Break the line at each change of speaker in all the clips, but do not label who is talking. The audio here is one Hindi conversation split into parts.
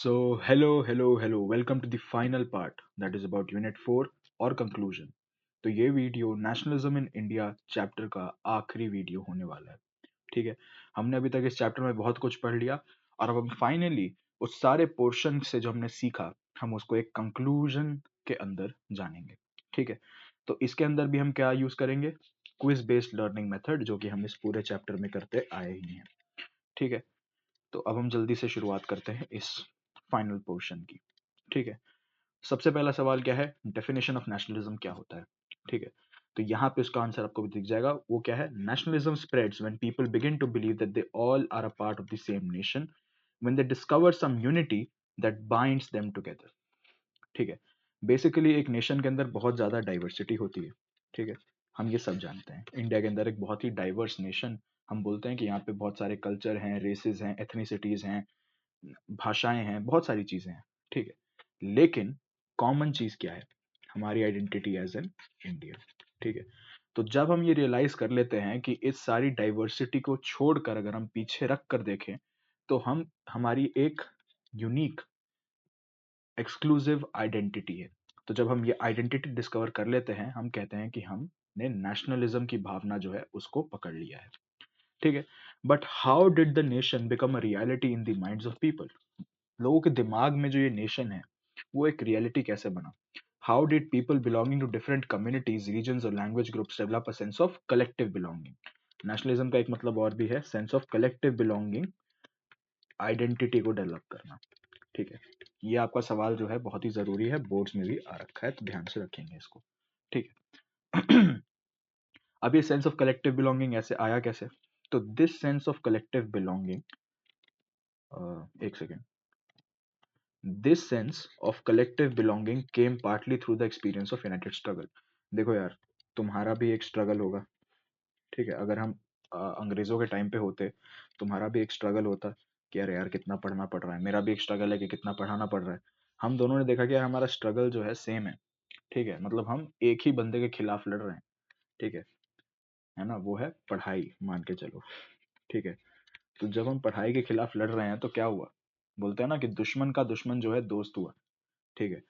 Hello. Welcome to the final part that is about Unit 4 और conclusion. तो ये video nationalism in India chapter का आखिरी वीडियो होने वाला है। ठीक है, हमने अभी तक इस चैप्टर में बहुत कुछ पढ़ लिया और अब हम फाइनली उस सारे पोर्शन से जो हमने सीखा हम उसको एक कंक्लूजन के अंदर जानेंगे। ठीक है, तो इसके अंदर भी हम क्या यूज करेंगे? क्विज बेस्ड लर्निंग मेथड, जो कि हम इस पूरे चैप्टर में करते आए ही हैं। ठीक है, तो अब हम जल्दी से शुरुआत करते हैं इस फाइनल पोर्शन की। ठीक है, सबसे पहला सवाल क्या है? डेफिनेशन ऑफ नेशनलिज्म क्या होता है? ठीक है, तो यहाँ पे उसका आंसर आपको भी दिख जाएगा। वो क्या है? Nationalism spreads when people begin to believe that they all are a part of the same nation, when they discover some unity that binds them together. ठीक है, बेसिकली एक नेशन के अंदर बहुत ज्यादा डाइवर्सिटी होती है। ठीक है, हम ये सब जानते हैं। इंडिया के अंदर एक बहुत ही डाइवर्स नेशन, हम बोलते हैं कि यहाँ पे बहुत सारे कल्चर हैं, रेसेस हैं, एथनिसिटीज हैं, भाषाएं हैं, बहुत सारी चीजें हैं। ठीक है, लेकिन कॉमन चीज क्या है? हमारी आइडेंटिटी एज एन इंडियन। ठीक है, तो जब हम ये रियलाइज कर लेते हैं कि इस सारी डाइवर्सिटी को छोड़कर अगर हम पीछे रख कर देखें तो हम हमारी एक यूनिक एक्सक्लूसिव आइडेंटिटी है। तो जब हम ये आइडेंटिटी डिस्कवर कर लेते हैं हम कहते हैं कि हमने नेशनलिज्म की भावना जो है उसको पकड़ लिया है। ठीक है, but how did the nation become a reality in the minds of people? लोगों के दिमाग में जो ये नेशन है वो एक रियलिटी कैसे बना? How did people belonging to different communities, regions और language groups develop a sense of collective belonging? Nationalism का एक मतलब और भी है, sense of collective belonging, identity को डेवलप करना। ठीक है, ये आपका सवाल जो है बहुत ही जरूरी है, बोर्ड्स में भी आ रखा है, तो ध्यान से रखेंगे इसको। ठीक है। अब ये सेंस ऑफ कलेक्टिव बिलोंगिंग ऐसे आया कैसे? तो this sense of collective belonging, एक second, this sense of collective belonging came partly through the experience of united struggle. देखो यार, तुम्हारा भी एक स्ट्रगल होगा। ठीक है, अगर हम अंग्रेजों के टाइम पे होते, तुम्हारा भी एक स्ट्रगल होता कि अरे यार कितना पढ़ना पड़ रहा है, मेरा भी एक स्ट्रगल है कि कितना पढ़ाना पड़ रहा है। हम दोनों ने देखा कि यार हमारा स्ट्रगल जो है सेम है। ठीक है, मतलब हम एक ही बंदे के खिलाफ लड़ रहे हैं। ठीक है ना? वो है पढ़ाई, मान के चलो। ठीक है, तो जब हम पढ़ाई के खिलाफ लड़ रहे हैं तो क्या हुआ? बोलते हैं ना कि दुश्मन का दुश्मन जो है दोस्त हुआ। ठीक है,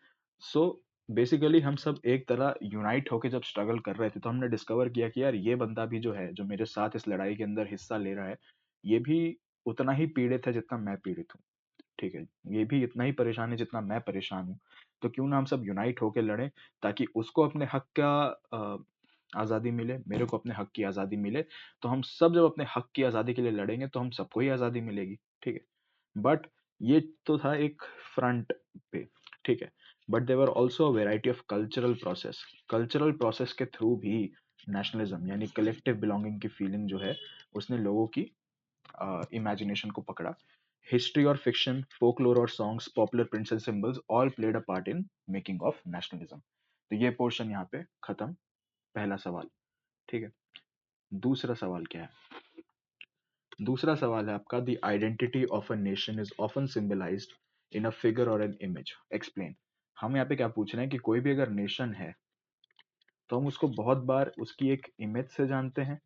सो बेसिकली हम सब एक तरह यूनाइट होके जब स्ट्रगल कर रहे थे तो हमने डिस्कवर किया कि यार ये बंदा भी जो है, जो मेरे साथ इस लड़ाई के अंदर हिस्सा ले रहा है, ये भी उतना ही पीड़ित है जितना मैं पीड़ित हूँ। ठीक है, ये भी इतना ही परेशान है जितना मैं परेशान हूँ। तो क्यों ना हम सब यूनाइट होके लड़ें, ताकि उसको अपने हक का आज़ादी मिले, मेरे को अपने हक की आज़ादी मिले। तो हम सब जब अपने हक की आज़ादी के लिए लड़ेंगे तो हम सबको ही आज़ादी मिलेगी। ठीक है, बट ये तो था एक फ्रंट पे। ठीक है, but there were also variety of cultural process के थ्रू भी नेशनलिज्म यानी कलेक्टिव बिलोंगिंग की फीलिंग जो है उसने लोगों की इमेजिनेशन को पकड़ा। हिस्ट्री और फिक्शन, फोकलोर और songs, popular prints and symbols all played a part in making of nationalism. तो ये पोर्शन यहाँ पे खत्म, पहला सवाल। ठीक है, दूसरा सवाल क्या है? दूसरा सवाल है आपका, the identity of a nation is often symbolized in a figure or an image, explain. हम यहाँ पे क्या पूछ रहे हैं कि कोई भी अगर नेशन है तो हम उसको बहुत बार उसकी एक इमेज से जानते हैं।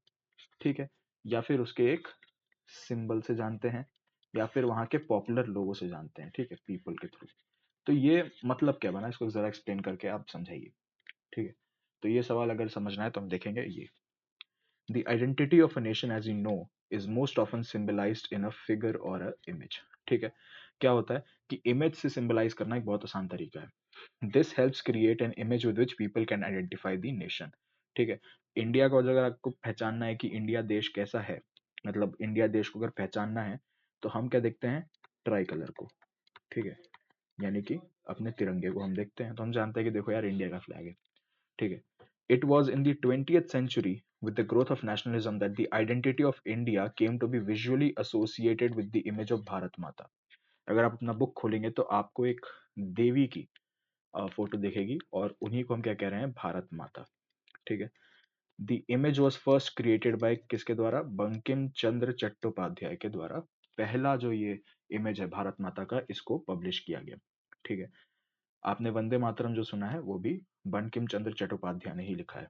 ठीक है, या फिर उसके एक सिंबल से जानते हैं, या फिर वहाँ के पॉपुलर लोगों से जानते हैं। ठीक है, पीपल के थ्रू। तो ये मतलब क्या बना, इसको जरा एक्सप्लेन करके आप समझाइए। ठीक है, तो ये सवाल अगर समझना है तो हम देखेंगे ये। The identity of a nation, as you know, is most often symbolized in a figure or a image. ठीक है, क्या होता है कि इमेज से सिंबलाइज करना एक बहुत आसान तरीका है। This helps create an image with which people can identify the nation. ठीक है, इंडिया को अगर आपको पहचानना है कि इंडिया देश कैसा है, मतलब इंडिया देश को अगर पहचानना है तो हम क्या देखते हैं? ट्राई कलर को। ठीक है, यानी कि अपने तिरंगे को हम देखते हैं तो हम जानते हैं कि देखो यार इंडिया का फ्लैग है। ठीक है, it was in the 20th century with the growth of nationalism that the identity of India came to be visually associated with the image of Bharat माता। अगर आप अपना बुक खोलेंगे तो आपको एक देवी की फोटो दिखेगी और उन्हीं को हम क्या कह रहे हैं? भारत माता। ठीक है, the image was first created by किसके द्वारा? बंकिम चंद्र चट्टोपाध्याय के द्वारा। पहला जो ये इमेज है भारत माता का, इसको पब्लिश किया गया। ठीक है, आपने वंदे मातरम जो सुना है वो भी बंकिम चंद्र चट्टोपाध्याय ने ही लिखा है।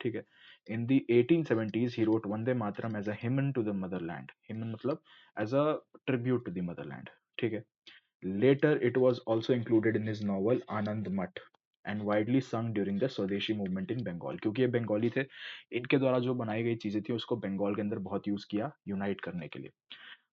ठीक है, in the 1870s he wrote Vande Mataram as a hymn to the motherland. Hymn मतलब as a tribute to the motherland. ठीक है, Later, it was also included in his novel Anand Math and widely sung during the स्वदेशी मूवमेंट इन बंगाल, क्योंकि ये बंगाली थे, इनके द्वारा जो बनाई गई चीजें थी उसको बंगाल के अंदर बहुत यूज किया यूनाइट करने के लिए।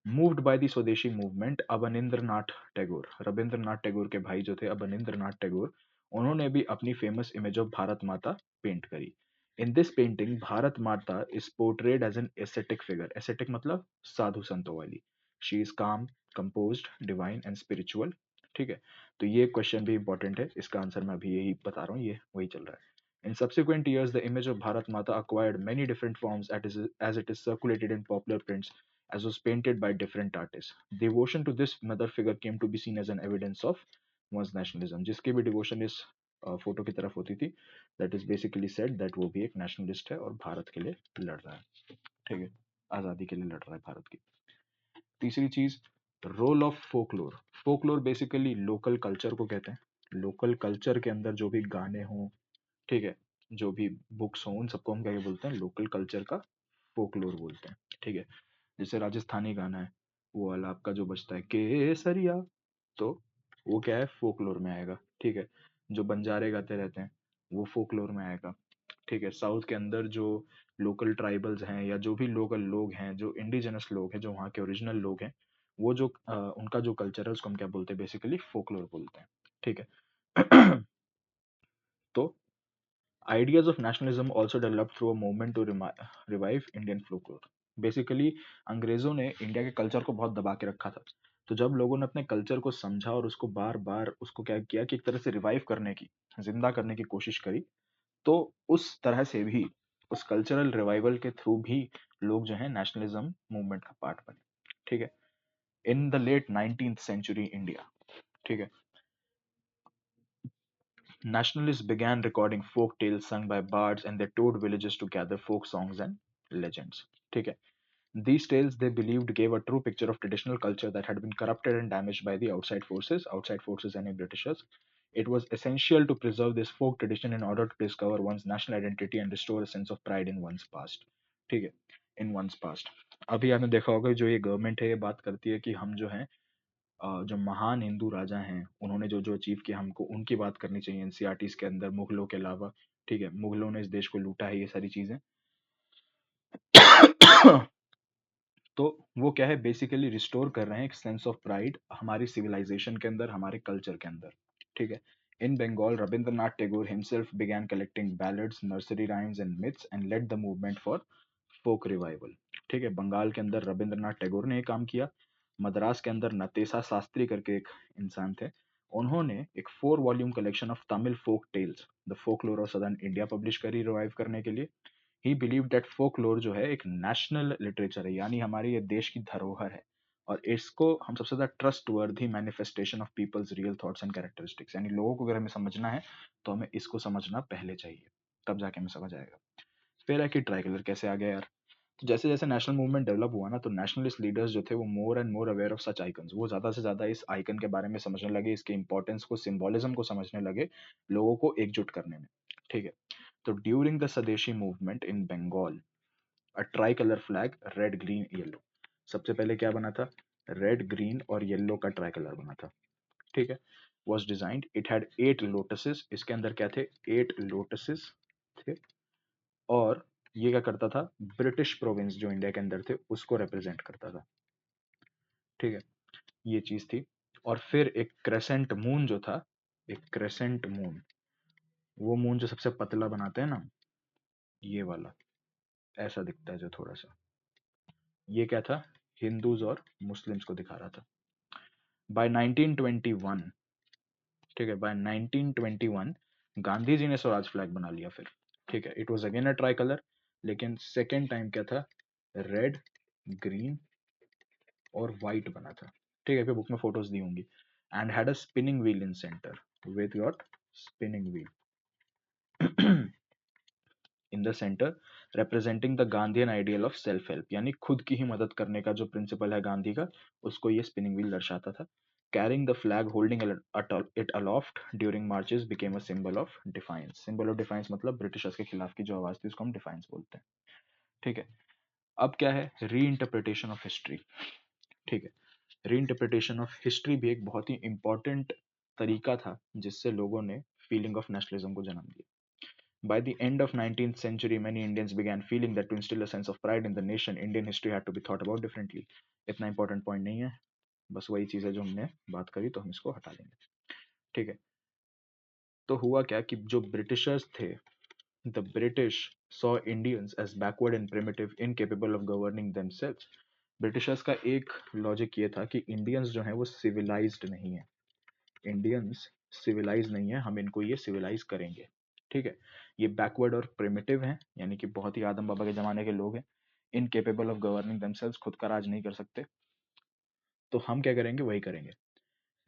Moved by the Swadeshi movement, Abanindranath Tagore, Rabindranath Tagore के भाई जो थे अवनिंद्रनाथ टैगोर, उन्होंने भी अपनी फेमस इमेज ऑफ भारत माता पेंट करी। In this painting Bharat Mata is portrayed as an ascetic figure, ascetic मतलब साधु संतों वाली। She is calm, composed, divine and spiritual. ठीक है, तो ये क्वेश्चन भी इंपॉर्टेंट है, इसका आंसर मैं अभी यही बता रहा हूँ, ये वही चल रहा है। In subsequent years, the image of Bharat Mata acquired many different forms as it is circulated in popular prints, as was painted by different artists. Devotion to this mother figure came to be seen as an evidence of one's nationalism. जिसकी भी डिवोशन इस फोटो की तरफ होती थी, that is basically said that वो भी एक नेशनलिस्ट है और भारत के लिए लड़ रहा है। ठीक है, आज़ादी के लिए लड़ रहा है भारत की। तीसरी चीज, role of folklore. Folklore basically local culture को कहते हैं। लोकल कल्चर के अंदर जो भी गाने हों, ठीक है, जो भी बुक्स हों, उन सबको हम क्या बोलते हैं, लोकल कल्चर का फोकलोर बोलते हैं। ठीक है, जैसे राजस्थानी गाना है, वो वाला आपका जो बजता है केसरिया, तो वो क्या है, फोकलोर में आएगा। ठीक है, जो बंजारे गाते रहते हैं वो फोकलोर में आएगा। ठीक है, साउथ के अंदर जो लोकल ट्राइबल्स हैं या जो भी लोकल लोग हैं, जो इंडिजिनस लोग हैं, जो वहाँ के ओरिजिनल लोग हैं, वो जो उनका जो कल्चर है उसको हम क्या बोलते हैं, बेसिकली फोकलोर बोलते हैं। ठीक है। तो ideas of nationalism also developed through a movement to revive Indian folklore. Basically अंग्रेजों ने इंडिया के कल्चर को बहुत दबा के रखा था, तो जब लोगों ने अपने कल्चर को समझा और उसको बार बार उसको क्या किया कि एक तरह से रिवाइव करने की, जिंदा करने की कोशिश करी, तो उस तरह से भी, उस कल्चरल रिवाइवल के थ्रू भी लोग जो है नेशनलिज्म मूवमेंट का पार्ट बने। ठीक है, in the late 19th century India, ठीक है, nationalists began recording folk tales sung by bards and they toured villages to gather folk songs and legends. ठीक है, these tales they believed gave a true picture of traditional culture that had been corrupted and damaged by the outside forces and the Britishers. It was essential to preserve this folk tradition in order to discover one's national identity and restore a sense of pride in one's past. ठीक है, in one's past. अभी आपने देखा होगा जो ये गवर्नमेंट है ये बात करती है कि हम जो हैं जो महान हिंदू राजा हैं उन्होंने जो जो अचीव किया हमको उनकी बात करनी चाहिए एनसीईआरटीज के अंदर, मुगलों के अलावा। ठीक है, मुगलों ने इस देश को लूटा है, ये सारी चीजें। तो वो क्या है, बेसिकली रिस्टोर कर रहे हैं एक सेंस ऑफ प्राइड हमारी सिविलाइजेशन के अंदर, हमारे कल्चर के अंदर। ठीक है, in Bengal Rabindranath Tagore himself began collecting ballads, nursery rhymes and myths and led the movement for folk revival. ठीक है, बंगाल के अंदर रविंद्रनाथ टैगोर ने ये काम किया। मद्रास के अंदर नतेसा शास्त्री करके एक इंसान थे, उन्होंने एक 4 volume collection of Tamil folk tales the folklore of southern India publish करी रिवाइव करने के लिए। ही बिलीव दैट फोकलोर जो है एक नेशनल लिटरेचर है, यानी हमारी ये देश की धरोहर है, और इसको हम सबसे ज्यादा trustworthy manifestation of people's real thoughts and characteristics, यानी लोगों को अगर हमें समझना है तो हमें इसको समझना पहले चाहिए, तब जाके हमें समझ आएगा। फिर है कि ट्राई कलर कैसे आ गया यार। तो जैसे जैसे नेशनल मूवमेंट डेवलप हुआ ना, तो नेशनलिस्ट लीडर्स जो थे वो more and more aware of such icons, वो ज्यादा से ज्यादा इस आइकन के बारे में समझने लगे, इसके इंपॉर्टेंस को, सिंबोलिज्म को समझने लगे, लोगों को एकजुट करने में। ठीक है, तो during the Swadeshi movement in Bengal, a tricolour flag red green yellow, सबसे पहले क्या बना था, रेड ग्रीन और येलो का ट्राई कलर बना था। ठीक है, was designed, it had 8 lotuses, इसके अंदर क्या थे, 8 लोटसेस थे, और ये क्या करता था, ब्रिटिश प्रोविंस जो इंडिया के अंदर थे उसको रिप्रेजेंट करता था। ठीक है, ये चीज थी। और फिर एक क्रेसेंट मून जो था, एक क्रेसेंट मून, वो मून जो सबसे पतला बनाते हैं ना, ये वाला ऐसा दिखता है जो थोड़ा सा, ये क्या था, हिंदूज और मुस्लिम्स को दिखा रहा था। बाय 1921, ठीक है, बाय 1921 गांधी जी ने स्वराज फ्लैग बना लिया फिर। ठीक है, it was again a try colour, लेकिन सेकेंड टाइम क्या था, रेड, ग्रीन और वाइट बना था। ठीक है, फिर बुक में फोटोज दी होंगी। And had a spinning wheel in centre, with your spinning wheel in the centre, representing the Gandhian ideal of self help, यानी खुद की ही मदद करने का जो प्रिंसिपल है गांधी का, उसको ये स्पिनिंग व्हील दर्शाता था। Carrying the flag holding it aloft during marches became a symbol of defiance, symbol of defiance मतलब ब्रिटिशर्स के खिलाफ की जो आवाज थी उसको हम डिफाइंस बोलते हैं। ठीक है, अब क्या है, री इंटरप्रिटेशन ऑफ हिस्ट्री। ठीक है, रीइंटरप्रिटेशन ऑफ हिस्ट्री भी एक बहुत ही इंपॉर्टेंट तरीका था जिससे लोगों ने फीलिंग ऑफ नेशनलिज्म को जन्म दिया. By the end of 19th century, many Indians began feeling that to instill a sense of pride in the nation, Indian history had to be thought about differently. इतना इंपॉर्टेंट पॉइंट नहीं है, बस वही चीज़ है जो हमने बात करी, तो हम इसको हटा देंगे. ठीक है. तो हुआ क्या कि जो ब्रिटिशर्स थे, the British saw Indians as backward and primitive incapable of governing themselves. Britishers का एक लॉजिक ये था कि इंडियंस जो है वो सिविलाइज्ड नहीं है. इंडियंस सिविलाइज नहीं है, हम इनको ये सिविलाइज करेंगे. ठीक है. ये बैकवर्ड और प्रिमिटिव हैं, यानी कि बहुत ही आदम बाबा के जमाने के लोग हैं. इनकेपेबल ऑफ गवर्निंग देमसेल्व्स, खुद का राज नहीं कर सकते. तो हम क्या करेंगे, वही करेंगे.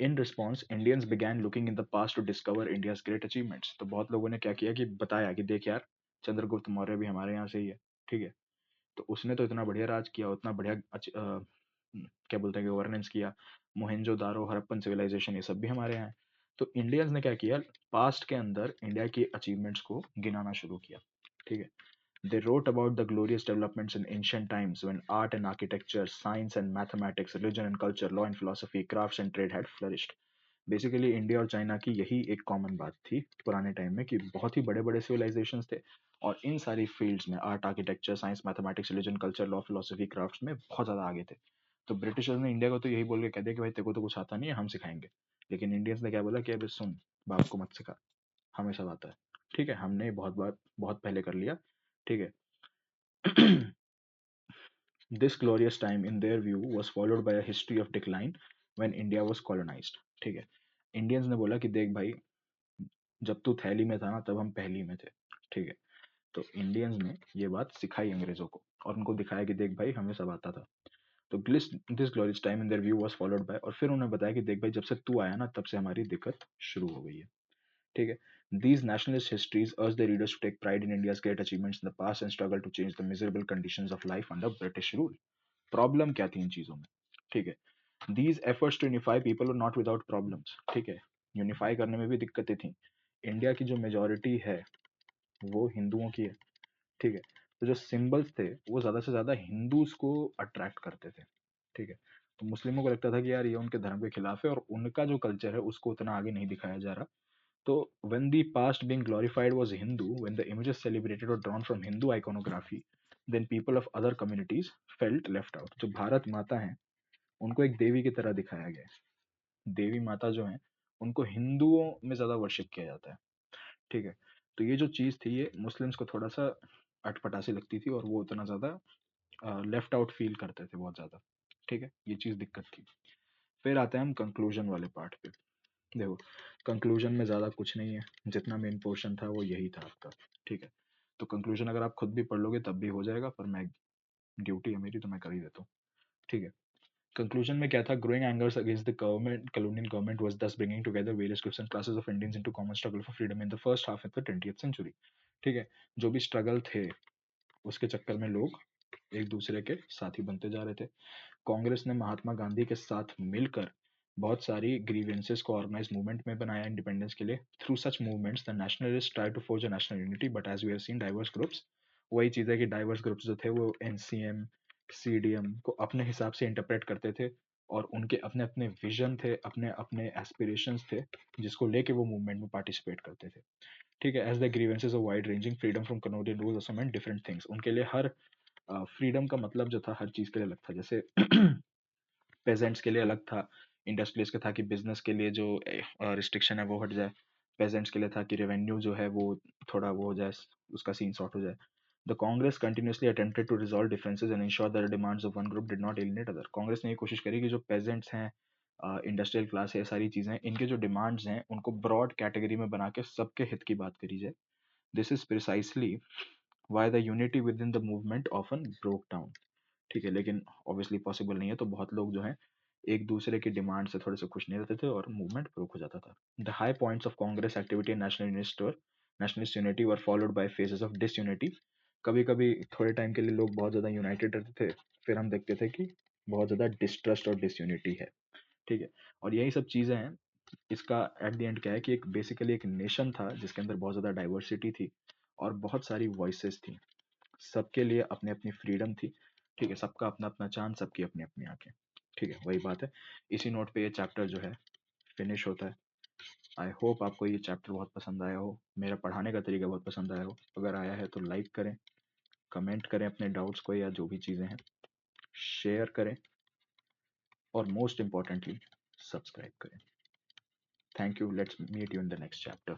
In response Indians began looking in the past to discover India's great achievements. तो बहुत लोगों ने क्या किया कि बताया कि देख यार, चंद्रगुप्त मौर्य भी हमारे यहाँ से ही है. ठीक है. तो उसने तो इतना बढ़िया राज किया, उतना बढ़िया क्या बोलते हैं, गवर्नेंस किया. मोहनजो दारो, हड़प्पन सिविलाइजेशन, ये सब भी हमारे यहाँ है. तो इंडियंस ने क्या किया, पास्ट के अंदर इंडिया की अचीवमेंट्स को गिनाना शुरू किया. ठीक है. They wrote about the glorious developments in ancient times when art and architecture, science and mathematics, religion and culture, law and philosophy, crafts and trade had flourished. Basically India और चाइना की यही एक कॉमन बात थी पुराने टाइम में कि बहुत ही बड़े बड़े सिविलाइजेशंस थे और इन सारी फील्ड्स में, art, architecture, science, mathematics, religion, culture, law, philosophy, crafts में बहुत ज़्यादा आगे थे. तो ब्रिटिशर्स ने इंडिया को तो यही बोल के कह दिया कि भाई तेरे को तो कुछ आता नहीं है, हम सिखाएंगे. लेकिन इंडियंस ने क्या बोला कि अबे सुन, बाप को मत सिखा, हमें सब आता है. ठीक है, हमने बहुत बार, बहुत पहले कर लिया. ठीक है. This glorious time, in their view, was followed by a history of decline when India was colonized. ठीक है. इंडियंस ने बोला कि देख भाई, जब तू थैली में था ना तब हम पहली में थे. ठीक है. तो इंडियंस ने ये बात सिखाई अंग्रेजों को और उनको दिखाया कि देख भाई, हमें सब आता था. तो this glorious time in their view was followed by, और फिर उन्होंने बताया कि देख भाई, जब से तू आया ना तब से हमारी दिक्कत शुरू हो गई है. ठीक है. These nationalist histories urge the readers to take pride in India's great achievements in the past and struggle to change the miserable conditions of life under British rule. Problem क्या थी इन चीजों में. ठीक है. These efforts to unify people और नॉट विदाउट प्रॉब्लम्स. ठीक है. यूनिफाई करने में भी दिक्कतें थी. इंडिया की जो मेजोरिटी है वो हिंदुओं की है. ठीक है. तो जो सिंबल्स थे वो ज्यादा से ज्यादा हिंदूज को अट्रैक्ट करते थे. ठीक है. तो मुस्लिमों को लगता था कि यार ये उनके धर्म के खिलाफ है और उनका जो कल्चर है उसको उतना आगे नहीं दिखाया जा रहा. तो when the past being glorified was Hindu, when the images celebrated were drawn from Hindu iconography, then people of other communities felt left out. जो भारत माता है उनको एक देवी की तरह दिखाया गया है. देवी माता जो है उनको हिंदुओं में ज्यादा वर्शिप किया जाता है. ठीक है. तो ये जो चीज थी ये मुस्लिम्स को थोड़ा सा अटपटा सी लगती थी और वो उतना ज्यादा लेफ्ट आउट फील करते थे बहुत ज्यादा. ठीक है. ये चीज दिक्कत थी. फिर आते हैं हम कंक्लूजन वाले पार्ट पे. देखो, कंक्लूजन में ज़्यादा कुछ नहीं है, जितना मेन पोर्शन था वो यही था आपका. ठीक है. तो कंक्लूजन अगर आप खुद भी पढ़ लोगे तब भी हो जाएगा, पर मैं, ड्यूटी है मेरी तो मैं कर ही देता हूँ. ठीक है. कंक्लूजन में क्या था, growing angers against the government, colonial government was thus bringing together various groups and classes of Indians into common struggle for freedom in the first half of the 20th century. ठीक है. जो भी स्ट्रगल थे उसके चक्कर में लोग एक दूसरे के साथी बनते जा रहे थे. कांग्रेस ने महात्मा गांधी के साथ मिलकर बहुत सारी ग्रीवेंसेस को ऑर्गेनाइज मूवमेंट में बनाया इंडिपेंडेंस के लिए. Through such movements the nationalist tried to forge a national unity, but as we have seen diverse groups, वही चीज़ है कि डाइवर्स ग्रुप्स जो थे वो एनसीएम, सीडीएम को अपने हिसाब से इंटरप्रेट करते थे और उनके अपने अपने विजन थे, अपने अपने एस्पिरेशंस थे जिसको लेके वो मूवमेंट में पार्टिसिपेट करते थे. ठीक है. As the grievances of wide ranging freedom from Canadian rules also meant different things. उनके लिए हर फ्रीडम का मतलब जो था हर चीज़ के लिए अलग था. जैसे पेजेंट्स के लिए अलग था, इंडस्ट्रीज का था कि बिजनेस के लिए जो रिस्ट्रिक्शन है वो हट जाए. पेजेंट्स के लिए था कि रेवेन्यू जो है वो थोड़ा वो हो जाए, उसका सीन सॉर्ट हो जाए. The Congress continuously attempted to resolve differences and ensure that the demands of one group did not alienate other. Congress ने ये कोशिश करी कि जो पेजेंट्स हैं, इंडस्ट्रियल क्लास है, सारी चीज़ें, इनके जो डिमांड्स हैं उनको ब्रॉड कैटेगरी में बना के सबके हित की बात करी जाए. This is precisely why the unity with in the movement often broke down. ठीक है. लेकिन ऑब्वियसली पॉसिबल नहीं है, तो बहुत लोग जो हैं एक दूसरे की डिमांड से थोड़े से खुश नहीं रहते थे और मूवमेंट ब्रोक हो जाता था. The high points of Congress activity and nationalist unity were followed by phases of disunity. कभी कभी थोड़े टाइम के लिए लोग बहुत ज़्यादा यूनाइटेड रहते थे, फिर हम देखते थे कि बहुत ज़्यादा डिस्ट्रस्ट और डिसयूनिटी है. ठीक है. और यही सब चीज़ें हैं. इसका एट द एंड क्या है कि एक बेसिकली एक नेशन था जिसके अंदर बहुत ज़्यादा डाइवर्सिटी थी और बहुत सारी वॉइसेस थी. सबके लिए अपनी अपनी फ्रीडम थी. ठीक है. सबका अपना अपना चांद, सबकी अपनी अपनी आंखें. ठीक है, वही बात है। इसी नोट पे ये चैप्टर जो है फिनिश होता है। आई होप आपको ये चैप्टर बहुत पसंद आया हो, मेरा पढ़ाने का तरीका बहुत पसंद आया हो। अगर आया है तो लाइक करें, कमेंट करें अपने डाउट्स को या जो भी चीज़ें हैं, शेयर करें और मोस्ट इम्पॉर्टेंटली सब्सक्राइब करें। Thank you, let's meet you in the next chapter.